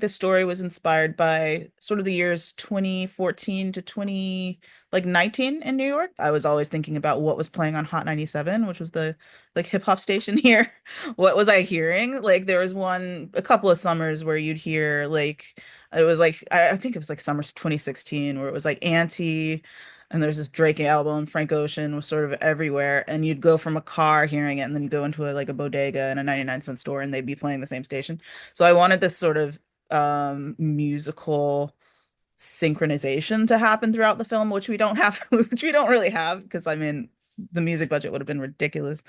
This story was inspired by sort of the years 2014 to 2019 in New York. I was always thinking about what was playing on Hot 97, which was the like hip hop station here. What was I hearing? Like there was a couple of summers where you'd hear like it was like I think it was like summer 2016 where it was like Anti and there's this Drake album, Frank Ocean was sort of everywhere, and you'd go from a car hearing it, and then you go into like a bodega and a 99-cent store, and they'd be playing the same station. So I wanted this sort of musical synchronization to happen throughout the film, which we don't have, which we don't really have, because I mean, the music budget would have been ridiculous.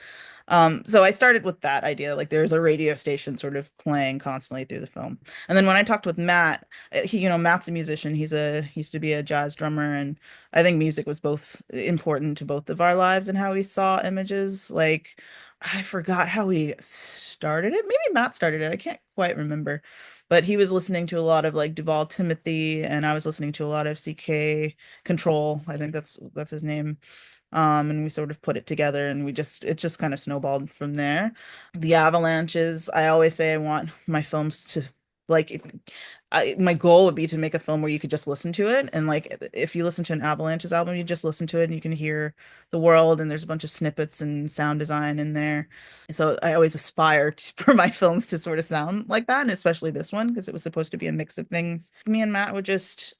So I started with that idea, like there's a radio station sort of playing constantly through the film. And then when I talked with Matt, Matt's a musician. He used to be a jazz drummer, and I think music was both important to both of our lives and how we saw images. Like I forgot how we started it. Maybe Matt started it. I can't quite remember. But he was listening to a lot of like Duval Timothy, and I was listening to a lot of CK Control. I think that's his name. And we sort of put it together, and it just kind of snowballed from there. The Avalanches, I always say I want my films to like my goal would be to make a film where you could just listen to it, and like if you listen to an Avalanches album, you just listen to it and you can hear the world, and there's a bunch of snippets and sound design in there. So I always aspire for my films to sort of sound like that, and especially this one because it was supposed to be a mix of things. Me and Matt would just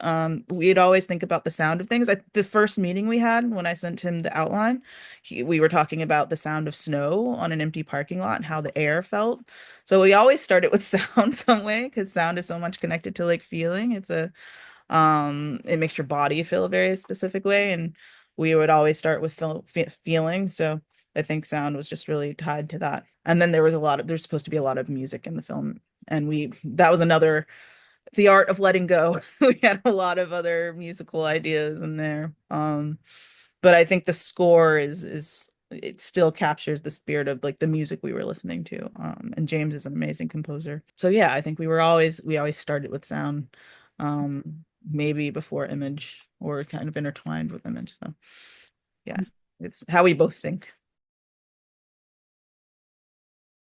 we'd always think about the sound of things. The first meeting we had when I sent him the outline, we were talking about the sound of snow on an empty parking lot and how the air felt. So we always start it with sound some way because sound is so much connected to like feeling. It makes your body feel a very specific way, and we would always start with feeling. So I think sound was just really tied to that. And then there's supposed to be a lot of music in the film, and that was another the art of letting go. We had a lot of other musical ideas in there. But I think the score is it still captures the spirit of like the music we were listening to. And James is an amazing composer. So yeah, I think we always started with sound, maybe before image or kind of intertwined with image. So yeah, it's how we both think.